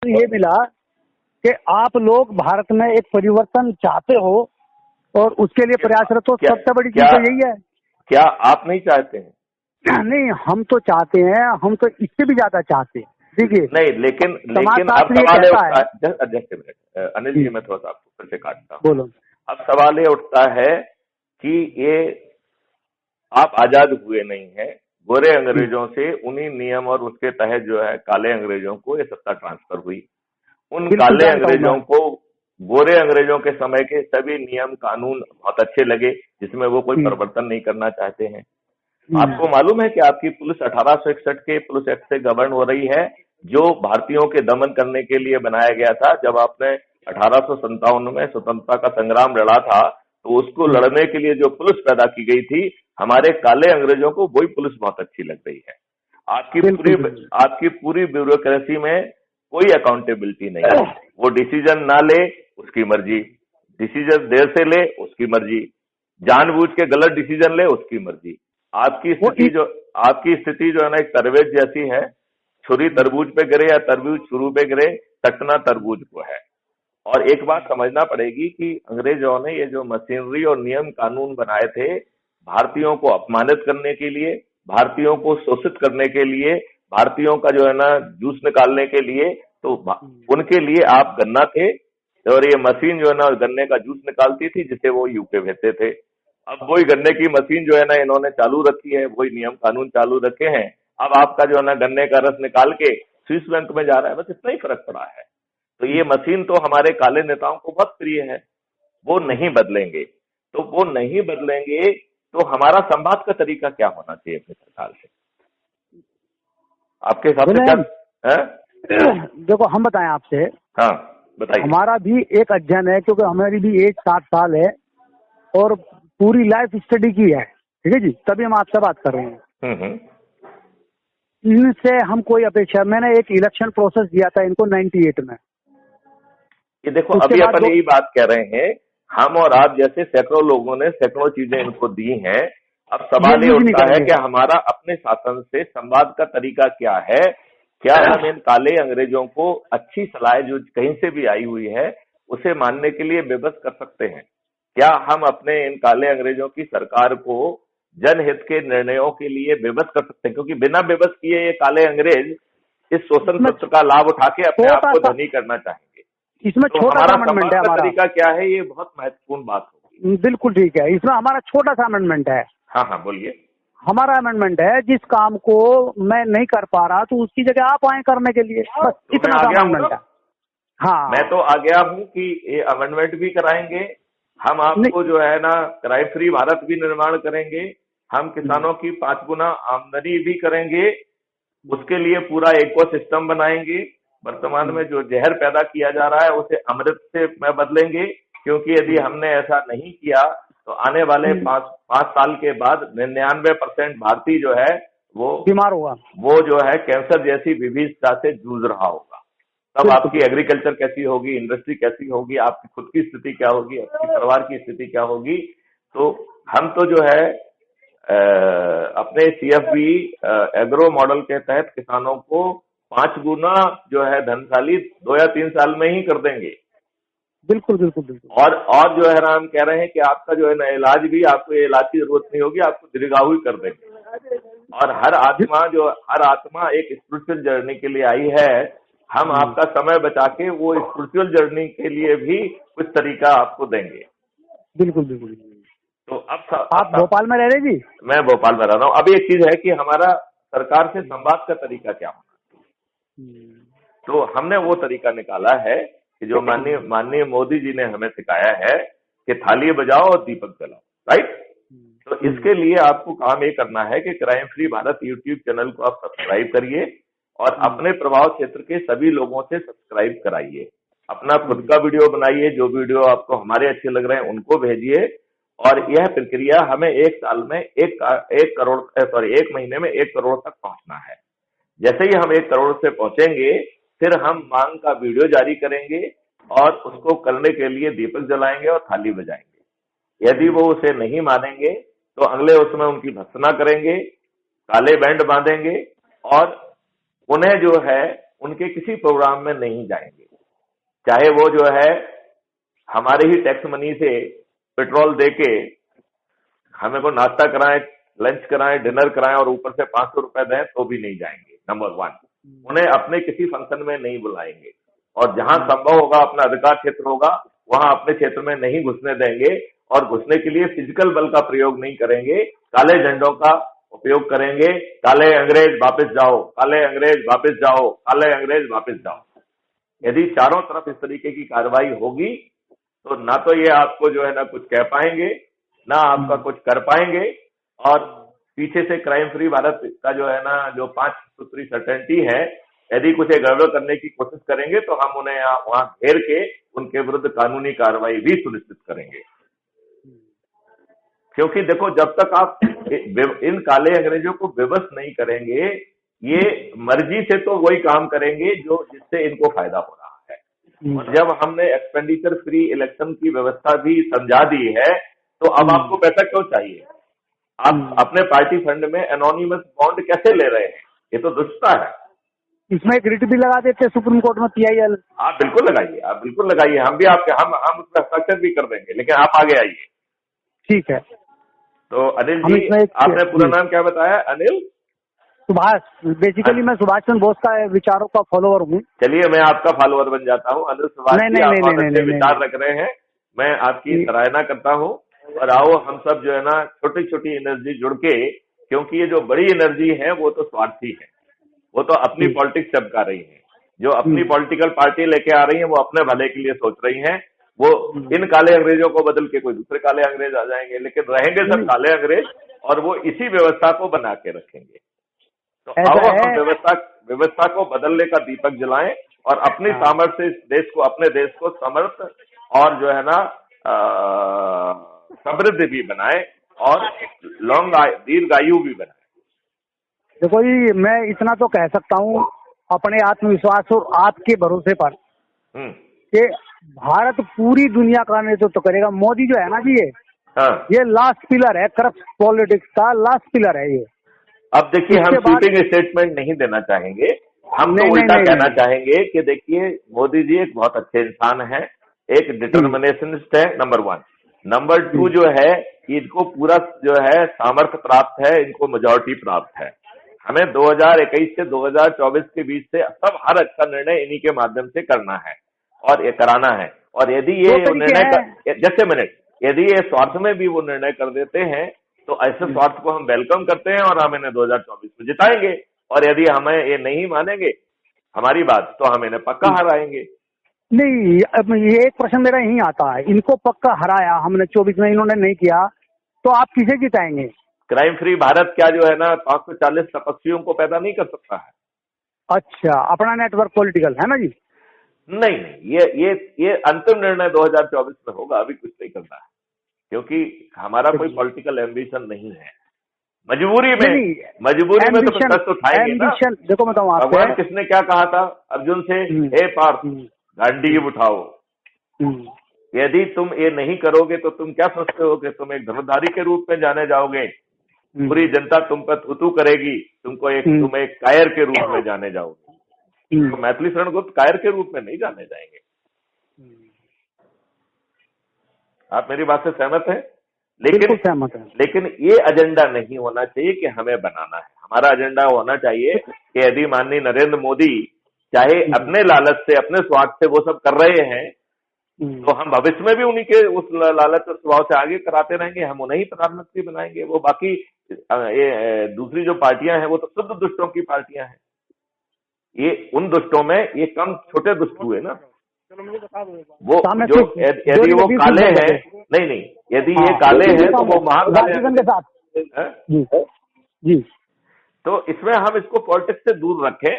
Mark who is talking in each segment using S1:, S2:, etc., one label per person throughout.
S1: ये मिला कि आप लोग भारत में एक परिवर्तन चाहते हो और उसके लिए प्रयासरत हो। सबसे बड़ी चीज तो यही है।
S2: क्या आप नहीं चाहते हैं?
S1: नहीं, हम तो चाहते हैं, हम तो इससे भी ज्यादा चाहते हैं। देखिए
S2: नहीं, लेकिन अब सवाल ये उठता है, अध्यक्ष मिनट अनिल जी, मैं थोड़ा सा आपको फिर से काटता हूँ।
S1: बोलो।
S2: अब सवाल ये उठता है कि ये आप आजाद हुए नहीं है, गोरे अंग्रेजों से उन्हीं नियम और उसके तहत जो है काले अंग्रेजों को ये सत्ता ट्रांसफर हुई। उन काले अंग्रेजों को गोरे अंग्रेजों के समय के सभी नियम कानून बहुत अच्छे लगे, जिसमें वो कोई परिवर्तन नहीं करना चाहते हैं। आपको मालूम है कि आपकी पुलिस 1861 के पुलिस एक्ट से गवर्न हो रही है, जो भारतीयों के दमन करने के लिए बनाया गया था। जब आपने 1857 में स्वतंत्रता का संग्राम लड़ा था, तो उसको लड़ने के लिए जो पुलिस पैदा की गई थी, हमारे काले अंग्रेजों को वही पुलिस बहुत अच्छी लग रही है। आपकी पूरी ब्यूरोक्रेसी में कोई अकाउंटेबिलिटी नहीं है। वो डिसीजन ना ले उसकी मर्जी, डिसीजन देर से ले उसकी मर्जी, जानबूझ के गलत डिसीजन ले उसकी मर्जी। आपकी स्थिति जो है ना, एक तरबूज जैसी है, छुरी तरबूज पे गिरे या तरबूज छुरी पे गिरे, कटना तरबूज को है। और एक बात समझना पड़ेगी कि अंग्रेजों ने ये जो मशीनरी और नियम कानून बनाए थे, भारतीयों को अपमानित करने के लिए, भारतीयों को शोषित करने के लिए, भारतीयों का जो है ना जूस निकालने के लिए, तो उनके लिए आप गन्ना थे और ये मशीन जो है ना गन्ने का जूस निकालती थी, जिसे वो यूके भेजते थे। अब वही गन्ने की मशीन जो है ना इन्होंने चालू रखी है, वही नियम कानून चालू रखे हैं। अब आपका जो है ना गन्ने का रस निकाल के स्विस बैंक में जा रहा है, बस इतना ही फर्क पड़ा है। तो ये मशीन तो हमारे काले नेताओं को बहुत प्रिय है, वो नहीं बदलेंगे। तो वो नहीं बदलेंगे तो हमारा संवाद का तरीका क्या होना चाहिए अपनी सरकार से? आपके हिसाब से क्या है?
S1: देखो, हम बताएं आपसे।
S2: हाँ बताइए।
S1: हमारा भी एक अध्ययन है, क्योंकि हमारी भी एज 60 साल है और पूरी लाइफ स्टडी की है, ठीक है जी, तभी हम आपसे बात कर रहे हैं। इनसे हम कोई अपेक्षा, मैंने एक इलेक्शन प्रोसेस दिया था इनको 98 में।
S2: ये देखो, अभी अपन यही बात कह रहे हैं, हम और आप जैसे सैकड़ों लोगों ने सैकड़ों चीजें इनको दी हैं। अब सवाल ये उठता है कि हमारा अपने शासन से संवाद का तरीका क्या है? क्या हम इन काले अंग्रेजों को अच्छी सलाह जो कहीं से भी आई हुई है उसे मानने के लिए बेबस कर सकते हैं? क्या हम अपने इन काले अंग्रेजों की सरकार को जनहित के निर्णयों के लिए बेबस कर सकते हैं? क्योंकि बिना बेबस किए ये काले अंग्रेज इस शोषण तंत्र का लाभ उठा के अपने आप को धनी करना चाहेंगे।
S1: इसमें
S2: तो
S1: छोटा सा अमेंडमेंट है हमारा।
S2: तरीका क्या है? ये बहुत महत्वपूर्ण बात होगी।
S1: बिल्कुल ठीक है, इसमें हमारा छोटा सा अमेंडमेंट है।
S2: हाँ बोलिए।
S1: हमारा अमेंडमेंट है, जिस काम को मैं नहीं कर पा रहा तो उसकी जगह आप आए करने के लिए, बस इतना सा अमेंडमेंट है। हाँ,
S2: मैं तो आ गया हूँ कि ये अमेंडमेंट भी कराएंगे हम, आपको जो है ना क्राइम फ्री भारत भी निर्माण करेंगे, हम किसानों की 5 गुना आमदनी भी करेंगे, उसके लिए पूरा इको सिस्टम बनाएंगे। वर्तमान में जो जहर पैदा किया जा रहा है उसे अमृत से बदलेंगे, क्योंकि यदि हमने ऐसा नहीं किया तो आने वाले 5 साल के बाद 99% भारतीय जो है वो
S1: बीमार होगा,
S2: वो जो है कैंसर जैसी विविधता से जूझ रहा होगा। तब आपकी एग्रीकल्चर कैसी होगी, इंडस्ट्री कैसी होगी, आपकी खुद की स्थिति क्या होगी, आपकी परिवार की स्थिति क्या होगी? तो हम तो जो है अपने CFB एग्रो मॉडल के तहत किसानों को 5 गुना जो है धनशाली 2 या 3 साल में ही कर देंगे।
S1: बिल्कुल बिल्कुल बिल्कुल।
S2: और जो है ना हम कह रहे हैं कि आपका जो है ना इलाज भी, आपको इलाज की जरूरत नहीं होगी, आपको दीर्घायु ही कर देंगे। और हर आत्मा एक स्पिरिचुअल जर्नी के लिए आई है, हम आपका समय बचा के वो स्पिरिचुअल जर्नी के लिए भी कुछ तरीका आपको देंगे।
S1: बिल्कुल बिल्कुल।
S2: तो अब
S1: आप भोपाल में रह रहे जी?
S2: मैं भोपाल में रह रहा हूँ। अभी एक चीज है कि हमारा सरकार से संवाद का तरीका क्या होना, तो हमने वो तरीका निकाला है कि जो माननीय मोदी जी ने हमें सिखाया है कि थाली बजाओ और दीपक जलाओ, राइट? तो इसके लिए आपको काम ये करना है कि crime free Bharat YouTube channel को आप सब्सक्राइब करिए और अपने प्रभाव क्षेत्र के सभी लोगों से सब्सक्राइब कराइए। अपना खुद का वीडियो बनाइए, जो वीडियो आपको हमारे अच्छे लग रहे हैं उनको भेजिए। और यह प्रक्रिया हमें 1 साल में 1 महीने में 1 करोड़ तक पहुंचना है। जैसे ही हम 1 करोड़ से पहुंचेंगे, फिर हम मांग का वीडियो जारी करेंगे और उसको करने के लिए दीपक जलाएंगे और थाली बजाएंगे। यदि वो उसे नहीं मानेंगे तो अगले उसमें उनकी भर्त्सना करेंगे, काले बैंड बांधेंगे और उन्हें जो है उनके किसी प्रोग्राम में नहीं जाएंगे, चाहे वो जो है हमारे ही टैक्स मनी से पेट्रोल देके हमें को नाश्ता कराएं, लंच कराएं, डिनर कराएं और ऊपर से 500 रुपए दें तो भी नहीं जाएंगे। नंबर 1, उन्हें अपने किसी फंक्शन में नहीं बुलाएंगे और जहां संभव होगा अपना अधिकार क्षेत्र होगा वहां अपने क्षेत्र में नहीं घुसने देंगे और घुसने के लिए फिजिकल बल का प्रयोग नहीं करेंगे, काले झंडों का उपयोग करेंगे। काले अंग्रेज वापस जाओ, काले अंग्रेज वापस जाओ, काले अंग्रेज वापस जाओ। यदि चारों तरफ इस तरीके की कार्रवाई होगी तो ना तो ये आपको जो है ना कुछ कह पाएंगे, ना आपका कुछ कर पाएंगे और पीछे से क्राइम फ्री भारत का जो है ना जो 5 सूत्री सर्टेनिटी है, यदि कुछ गड़बड़ करने की कोशिश करेंगे तो हम उन्हें वहां घेर के उनके विरुद्ध कानूनी कार्रवाई भी सुनिश्चित करेंगे। क्योंकि देखो, जब तक आप इन काले अंग्रेजों को विवश नहीं करेंगे, ये मर्जी से तो वही काम करेंगे जो जिससे इनको फायदा हो रहा है। और जब हमने एक्सपेंडिचर फ्री इलेक्शन की व्यवस्था भी समझा दी है तो अब आपको पैसा क्यों चाहिए? आप अपने पार्टी फंड में एनोनिमस बॉन्ड कैसे ले रहे हैं? ये तो दुष्टता है।
S1: इसमें एक रिट भी लगा देते सुप्रीम कोर्ट में, PIL।
S2: आप बिल्कुल लगाइए, आप बिल्कुल लगाइए, हम भी आपके हम उसमें हस्ताक्षर भी कर देंगे, लेकिन आप आगे आइए।
S1: ठीक है।
S2: तो अनिल जी, आपने पूरा नाम क्या बताया? अनिल
S1: सुभाष। बेसिकली मैं सुभाष चंद्र बोस का विचारों का फॉलोअर हूँ।
S2: चलिए, मैं आपका फॉलोअर बन जाता हूँ। अनिल सुभाष जी, आप बहुत अच्छे विचार रख रहे हैं, मैं आपकी सराहना करता हूँ। और आओ हम सब जो है ना छोटी छोटी एनर्जी जुड़ के, क्योंकि ये जो बड़ी एनर्जी है वो तो स्वार्थी है, वो तो अपनी पॉलिटिक्स चमका रही है। जो अपनी पॉलिटिकल पार्टी लेके आ रही है वो अपने भले के लिए सोच रही हैं। वो इन काले अंग्रेजों को बदल के कोई दूसरे काले अंग्रेज आ जाएंगे, लेकिन रहेंगे सब काले अंग्रेज और वो इसी व्यवस्था को बना के रखेंगे। तो आओ हम व्यवस्था को बदलने का दीपक जलाएं और अपनी सामर्थ्य से देश को, अपने देश को समर्थ और जो है ना समृद्ध भी बनाए और दीर्घायु भी बनाए।
S1: देखो जी, मैं इतना तो कह सकता हूँ अपने आत्मविश्वास और आपके भरोसे पर कि भारत पूरी दुनिया का नेतृत्व करेगा। मोदी जो है ना जी, ये लास्ट पिलर है करप्ट पॉलिटिक्स का, लास्ट पिलर है ये।
S2: अब देखिए, हम स्वीपिंग स्टेटमेंट नहीं देना चाहेंगे, हम तो उल्टा कहना चाहेंगे कि देखिए मोदी जी एक बहुत अच्छे इंसान है, एक डिटर्मिनेशनिस्ट है, नंबर 1। नंबर 2 जो है, इनको पूरा जो है सामर्थ्य प्राप्त है, इनको मेजॉरिटी प्राप्त है। हमें 2021 से 2024 के बीच से सब हर अच्छा निर्णय इन्हीं के माध्यम से करना है और ये कराना है। और यदि ये निर्णय यदि ये स्वार्थ में भी वो निर्णय कर देते हैं तो ऐसे स्वार्थ को हम वेलकम करते हैं और हम इन्हें 2024 में जिताएंगे। और यदि हमें ये नहीं मानेंगे हमारी बात तो हम इन्हें पक्का हराएंगे।
S1: नहीं, अब ये एक प्रश्न मेरा यही आता है, इनको पक्का हराया हमने 24 में, इन्होंने नहीं किया तो आप किसे जिताएंगे?
S2: क्राइम फ्री भारत क्या जो है ना 540 तपस्वियों को पैदा नहीं कर सकता है।
S1: अच्छा, अपना नेटवर्क पॉलिटिकल है ना जी?
S2: नहीं, ये अंतिम निर्णय 2024 में होगा, अभी कुछ नहीं करना है, क्योंकि हमारा कोई पॉलिटिकल एम्बिशन नहीं है। मजबूरी में तो कष्ट उठाएंगे ना।
S1: देखो बताऊं आपको,
S2: भगवान किसने क्या कहा था अर्जुन से? हे पार्थ, गांडी उठाओ। यदि तुम ये नहीं करोगे तो तुम क्या सोचते हो कि तुम एक धनुर्धारी के रूप में जाने जाओगे? पूरी जनता तुम पर थूथू करेगी, तुम एक कायर के रूप में जाने जाओगे। तो मैथिली शरण गुप्त कायर के रूप में नहीं जाने जाएंगे। आप मेरी बात से सहमत हैं? लेकिन ये एजेंडा नहीं होना चाहिए कि हमें बनाना है। हमारा एजेंडा होना चाहिए कि यदि माननीय नरेंद्र मोदी चाहे अपने लालच से, अपने स्वार्थ से वो सब कर रहे हैं तो हम भविष्य में भी उन्हीं के उस लालच स्वभाव से आगे कराते रहेंगे, हम उन्हें ही प्रधानमंत्री बनाएंगे। वो बाकी ये दूसरी जो पार्टियां हैं वो तो शुद्ध दुष्टों की पार्टियां हैं। ये उन दुष्टों में ये कम छोटे दुष्ट हुए ना। वो जो यदि वो काले हैं, नहीं, यदि ये काले हैं तो वो महान के साथ जी। तो इसमें हम इसको पॉलिटिक्स से दूर रखें,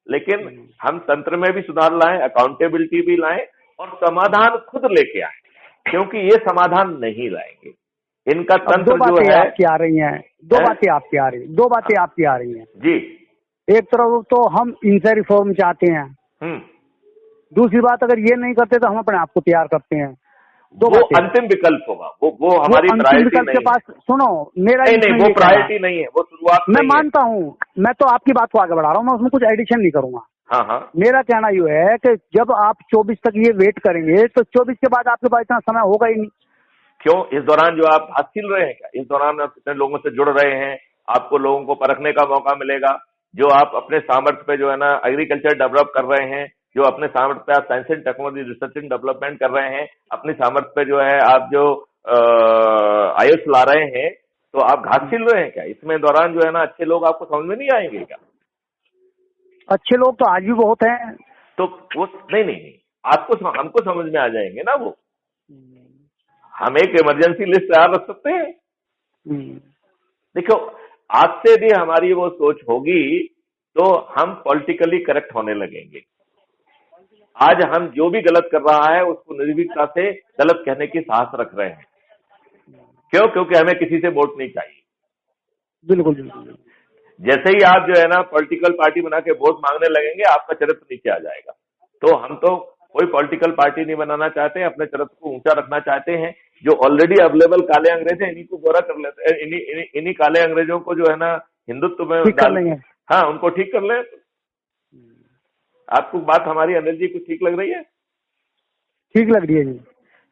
S2: लेकिन हम तंत्र में भी सुधार लाएं, अकाउंटेबिलिटी भी लाएं और समाधान खुद लेके आए, क्योंकि ये समाधान नहीं लाएंगे। इनका तंत्र जो है
S1: आपकी आ रही है, दो बातें आपकी आ रही हैं
S2: जी।
S1: एक तरफ तो हम इनसे रिफॉर्म चाहते हैं, दूसरी बात अगर ये नहीं करते तो हम अपने आप को तैयार करते हैं।
S2: वो अंतिम विकल्प होगा, वो हमारी प्रायोरिटी नहीं
S1: के पास। सुनो, मेरा
S2: नहीं, वो प्रायोरिटी नहीं है, वो शुरुआत।
S1: मैं मानता हूँ, मैं तो आपकी बात को आगे बढ़ा रहा हूँ, मैं उसमें कुछ एडिशन नहीं करूंगा।
S2: हाँ हाँ।
S1: मेरा कहना ये है कि जब आप 24 तक ये वेट करेंगे तो 24 के बाद आपके पास इतना समय होगा ही नहीं।
S2: क्यों? इस दौरान जो आप हाथ छील रहे हैं क्या? इस दौरान आप कितने लोगों से जुड़ रहे हैं, आपको लोगों को परखने का मौका मिलेगा। जो आप अपने सामर्थ्य पे जो है ना एग्रीकल्चर डेवलप कर रहे हैं, जो अपने सामर्थ्य पे आप science and technology research and development कर रहे हैं, अपनी सामर्थ्य पे जो है आप जो आयुष ला रहे हैं, तो आप घास छील रहे हैं क्या? इसमें दौरान जो है ना अच्छे लोग आपको समझ में नहीं आएंगे क्या?
S1: अच्छे लोग तो आज भी बहुत हैं।
S2: तो वो नहीं, आपको हमको समझ में आ जाएंगे ना वो। हम एक इमरजेंसी लिस्ट तैयार रख सकते हैं। देखो, आज से भी हमारी वो सोच होगी तो हम पॉलिटिकली करेक्ट होने लगेंगे। आज हम जो भी गलत कर रहा है उसको निर्भीकता से गलत कहने की साहस रख रहे हैं। क्यों? क्योंकि हमें किसी से वोट नहीं चाहिए।
S1: बिल्कुल बिल्कुल।
S2: जैसे ही आप जो है ना पॉलिटिकल पार्टी बना के वोट मांगने लगेंगे, आपका चरित्र नीचे आ जाएगा। तो हम तो कोई पॉलिटिकल पार्टी नहीं बनाना चाहते, अपने चरित्र को ऊंचा रखना चाहते हैं। जो ऑलरेडी अवेलेबल काले अंग्रेज हैं, इन्हीं को गोरा कर लेते हैं। इन्हीं काले अंग्रेजों को जो है ना हिंदुत्व में
S1: डाल लेंगे।
S2: हाँ, उनको ठीक कर ले। आपको बात हमारी अनिल जी को ठीक लग रही है?
S1: ठीक लग रही है जी।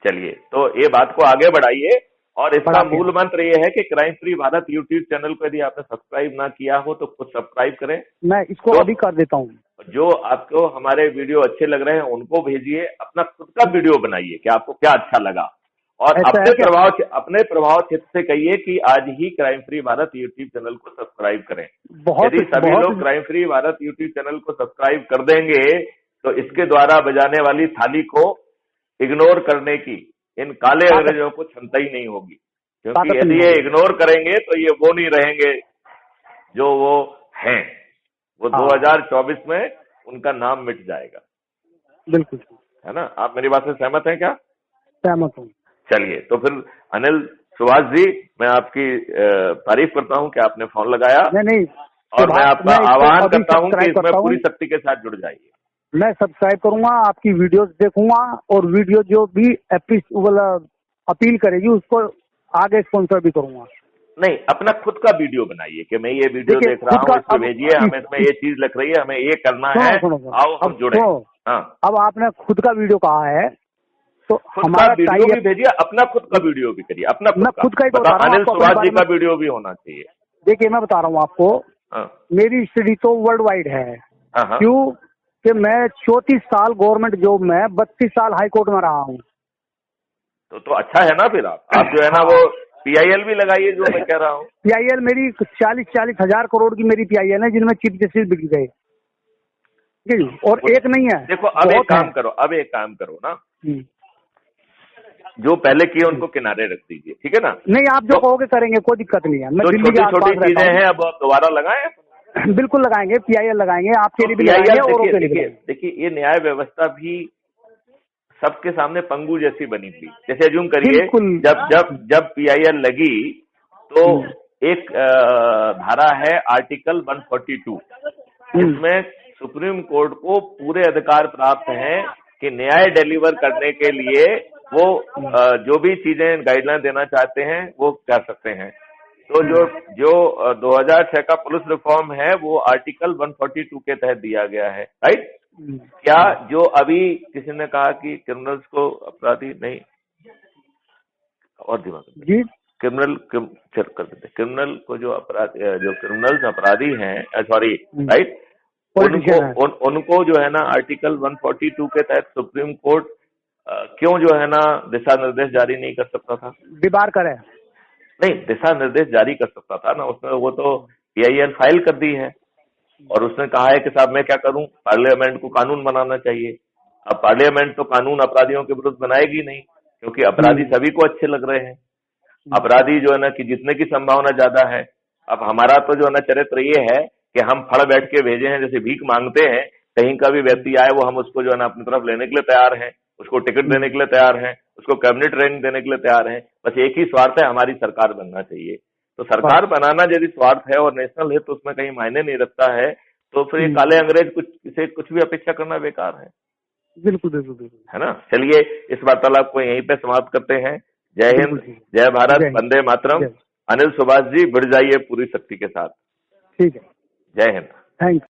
S2: चलिए, तो ये बात को आगे बढ़ाइए। और इसका मूल मंत्र ये है कि crime free Bharat YouTube channel को यदि आपने सब्सक्राइब ना किया हो तो खुद सब्सक्राइब करें।
S1: मैं इसको अभी कर देता हूँ।
S2: जो आपको हमारे वीडियो अच्छे लग रहे हैं उनको भेजिए, अपना खुद का वीडियो बनाइए कि आपको क्या अच्छा लगा, और अपने प्रभाव क्षेत्र से कहिए कि आज ही crime free Bharat YouTube channel को सब्सक्राइब करें। यदि सभी लोग crime free Bharat YouTube channel को सब्सक्राइब कर देंगे तो इसके द्वारा बजाने वाली थाली को इग्नोर करने की इन काले अंग्रेजों को क्षमता ही नहीं होगी। क्योंकि यदि ये इग्नोर करेंगे तो ये वो नहीं रहेंगे जो वो हैं। वो 2024 में उनका नाम मिट जाएगा।
S1: बिल्कुल, है
S2: ना? आप मेरी बात से सहमत हैं क्या?
S1: सहमत हूँ।
S2: चलिए, तो फिर अनिल सुभाष जी, मैं आपकी तारीफ करता हूँ कि आपने फोन लगाया।
S1: नहीं,
S2: और मैं आपका आह्वान करता हूँ कि इसमें पूरी शक्ति के साथ जुड़ जाइए।
S1: मैं सब्सक्राइब करूंगा, आपकी वीडियोस देखूंगा, और वीडियो जो भी अपील करेगी उसको आगे स्पॉन्सर भी करूंगा।
S2: नहीं, अपना खुद का वीडियो बनाइए कि मैं ये वीडियो देख रहा हूँ, इसको भेजिए, हमें इसमें ये चीज लिख रही है, हमें ये करना है, आओ हम जुड़े। हाँ,
S1: अब आपने खुद का वीडियो कहा है तो
S2: हमारा वीडियो भी भेजिए, अपना खुद का वीडियो भी करिए। अपना खुद का ही
S1: अनिल
S2: सुभाष जी का वीडियो भी होना चाहिए।
S1: देखिए, मैं बता रहा हूँ आपको, मेरी स्टडी तो वर्ल्ड वाइड है। क्यों कि मैं 34 साल गवर्नमेंट जॉब में, 32 साल हाई कोर्ट में रहा हूँ।
S2: तो अच्छा है ना। फिर आप जो है ना वो PIL भी लगाइए, जो मैं कह रहा हूँ।
S1: PIL मेरी 40 हजार करोड़ की मेरी PIL है, जिनमें चीफ जस्टिस बिक गए। और एक नहीं है।
S2: देखो, अब एक काम करो ना, जो पहले किए उनको किनारे रख दीजिए, ठीक है ना?
S1: नहीं, आप जो कहोगे करेंगे, कोई दिक्कत नहीं है। मैं
S2: जो छोटी चीजें हैं अब आप दोबारा लगाएं।
S1: बिल्कुल लगाएंगे, PIL लगाएंगे, आपके लिए भी लगाएंगे, औरों के लिए भी।
S2: देखिए, ये न्याय व्यवस्था भी सबके सामने पंगु जैसी बनी थी। जैसे अज्यूम करिए, जब PIL लगी तो एक धारा है आर्टिकल 142, जिसमें सुप्रीम कोर्ट को पूरे अधिकार प्राप्त हैं कि न्याय डिलीवर करने के लिए वो जो भी चीजें गाइडलाइन देना चाहते हैं वो कर सकते हैं। तो जो 2006 का पुलिस रिफॉर्म है वो आर्टिकल 142 के तहत दिया गया है, राइट? क्या जो अभी किसी ने कहा कि क्रिमिनल्स को अपराधी नहीं, और दिमाग जी क्रिमिनल कर देते, क्रिमिनल को जो क्रिमिनल्स अपराधी हैं, सॉरी, राइट, उनको जो है ना आर्टिकल 142 के तहत सुप्रीम कोर्ट क्यों जो है ना दिशा निर्देश जारी नहीं कर सकता था?
S1: विवाद करे
S2: नहीं, दिशा निर्देश जारी कर सकता था ना उसमें। वो तो PIL फाइल कर दी है और उसने कहा है कि साहब मैं क्या करूं, पार्लियामेंट को कानून बनाना चाहिए। अब पार्लियामेंट तो कानून अपराधियों के विरुद्ध बनाएगी नहीं, क्योंकि अपराधी सभी को अच्छे लग रहे हैं। अपराधी जो है ना कि जीतने की संभावना ज्यादा है। अब हमारा तो जो है ना चरित्र ये है कि हम फड़ बैठ के भेजे हैं, जैसे भीख मांगते हैं, कहीं का भी व्यक्ति आए वो हम उसको जो है ना अपनी तरफ लेने के लिए तैयार हैं, उसको टिकट देने के लिए तैयार हैं, उसको कैबिनेट रैंक देने के लिए तैयार हैं। बस एक ही स्वार्थ है, हमारी सरकार बनना चाहिए। तो सरकार बनाना यदि स्वार्थ है और नेशनल है तो उसमें कहीं मायने नहीं रखता है। तो फिर ये काले अंग्रेज कुछ भी अपेक्षा करना बेकार है।
S1: बिल्कुल बिल्कुल, है
S2: ना? चलिए, इस वार्तालाप को यहीं पे समाप्त करते हैं। जय हिंद, जय भारत, वंदे मातरम। अनिल सुभाष जी, बढ़ जाइए पूरी शक्ति के साथ।
S1: ठीक है,
S2: जय हिंद।
S1: Thank you.